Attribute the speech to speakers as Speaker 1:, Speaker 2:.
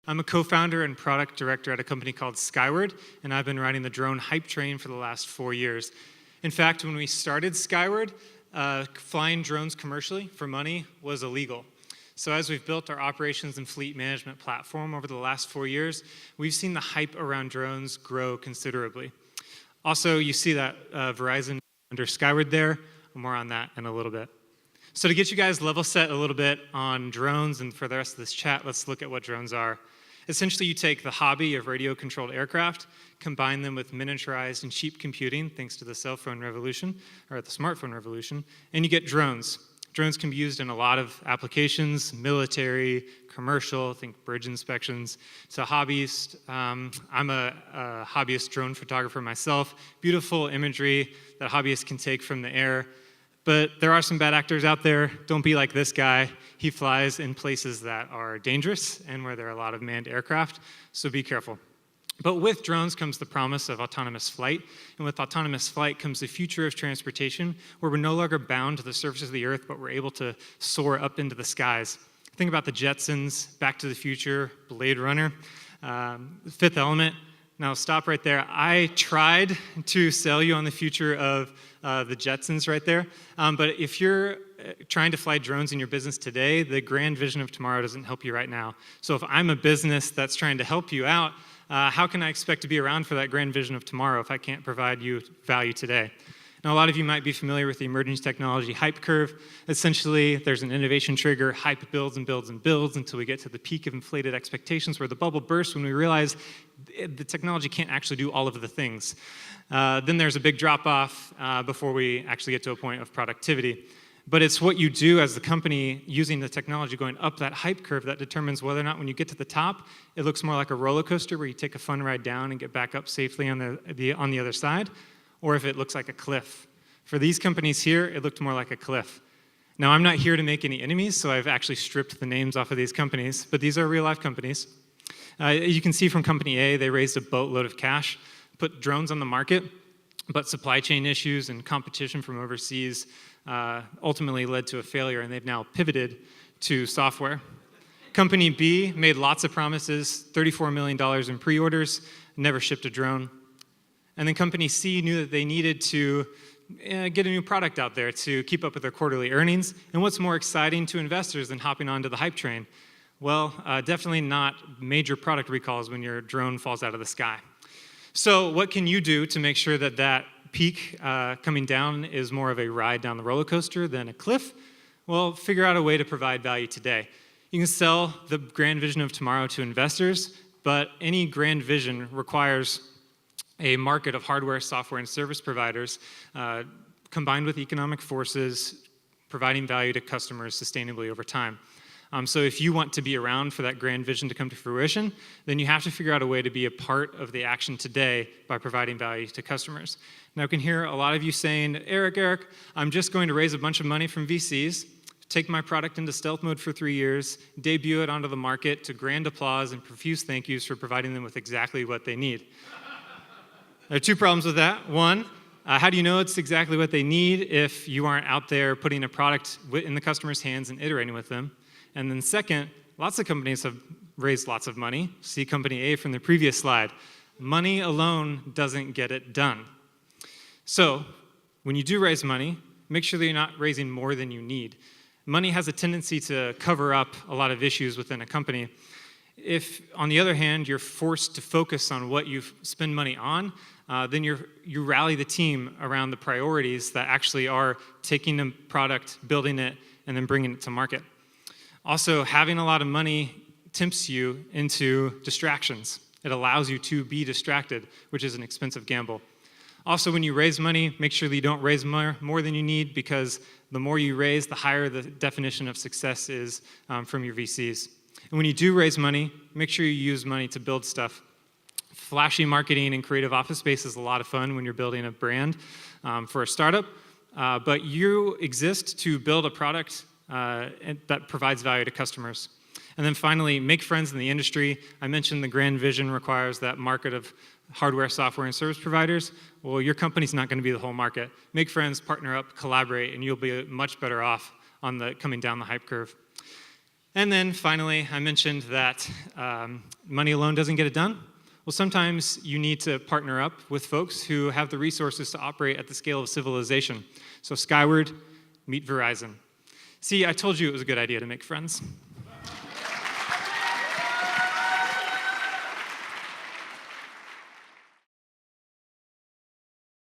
Speaker 1: I'm a co-founder and product director at a company called Skyward, and I've been riding the drone hype train for the last 4 years. In fact, when we started Skyward, flying drones commercially for money was illegal. So as we've built our operations and fleet management platform over the last 4 years, we've seen the hype around drones grow considerably. Also, you see that Verizon under Skyward there. More on that in a little bit. So to get you guys level set a little bit on drones and for the rest of this chat, let's look at what drones are. Essentially, you take the hobby of radio-controlled aircraft, combine them with miniaturized and cheap computing, thanks to the cell phone revolution, or the smartphone revolution, and you get drones. Drones can be used in a lot of applications, military, commercial, think bridge inspections. So hobbyist, I'm a hobbyist drone photographer myself. Beautiful imagery that hobbyists can take from the air. But there are some bad actors out there. Don't be like this guy. He flies in places that are dangerous and where there are a lot of manned aircraft, so be careful. But with drones comes the promise of autonomous flight, and with autonomous flight comes the future of transportation, where we're no longer bound to the surface of the earth, but we're able to soar up into the skies. Think about the Jetsons, Back to the Future, Blade Runner, Fifth Element. Now stop right there. I tried to sell you on the future of the Jetsons right there, but if you're trying to fly drones in your business today, the grand vision of tomorrow doesn't help you right now. So if I'm a business that's trying to help you out, how can I expect to be around for that grand vision of tomorrow if I can't provide you value today? Now, a lot of you might be familiar with the emerging technology hype curve. Essentially, there's an innovation trigger, hype builds and builds and builds until we get to the peak of inflated expectations where the bubble bursts when we realize the technology can't actually do all of the things. Then there's a big drop-off before we actually get to a point of productivity. But it's what you do as the company using the technology going up that hype curve that determines whether or not when you get to the top, it looks more like a roller coaster where you take a fun ride down and get back up safely on the other side, or if it looks like a cliff. For these companies here, it looked more like a cliff. Now, I'm not here to make any enemies, so I've actually stripped the names off of these companies, but these are real-life companies. You can see from Company A, they raised a boatload of cash, put drones on the market, but supply chain issues and competition from overseas ultimately led to a failure, and they've now pivoted to software. Company B made lots of promises, $34 million in pre-orders, never shipped a drone. And then Company C knew that they needed to get a new product out there to keep up with their quarterly earnings. And what's more exciting to investors than hopping onto the hype train? Well, definitely not major product recalls when your drone falls out of the sky. So what can you do to make sure that that peak coming down is more of a ride down the roller coaster than a cliff? Well, figure out a way to provide value today. You can sell the grand vision of tomorrow to investors, but any grand vision requires a market of hardware, software, and service providers combined with economic forces providing value to customers sustainably over time. So if you want to be around for that grand vision to come to fruition, then you have to figure out a way to be a part of the action today by providing value to customers. Now I can hear a lot of you saying, Eric, I'm just going to raise a bunch of money from VCs, take my product into stealth mode for 3 years, debut it onto the market to grand applause and profuse thank yous for providing them with exactly what they need. There are two problems with that. One, how do you know it's exactly what they need if you aren't out there putting a product in the customer's hands and iterating with them? And then second, lots of companies have raised lots of money. See Company A from the previous slide. Money alone doesn't get it done. So when you do raise money, make sure that you're not raising more than you need. Money has a tendency to cover up a lot of issues within a company. If, on the other hand, you're forced to focus on what you spend money on, then you rally the team around the priorities that actually are taking the product, building it, and then bringing it to market. Also, having a lot of money tempts you into distractions. It allows you to be distracted, which is an expensive gamble. Also, when you raise money, make sure that you don't raise more than you need, because the more you raise, the higher the definition of success is from your VCs. And when you do raise money, make sure you use money to build stuff. Flashy marketing and creative office space is a lot of fun when you're building a brand for a startup, but you exist to build a product that provides value to customers. And then finally, make friends in the industry. I mentioned the grand vision requires that market of hardware, software, and service providers. Well, your company's not going to be the whole market. Make friends, partner up, collaborate, and you'll be much better off on the coming down the hype curve. And then finally, I mentioned that money alone doesn't get it done. Well, sometimes you need to partner up with folks who have the resources to operate at the scale of civilization. So Skyward, meet Verizon. See, I told you it was a good idea to make friends.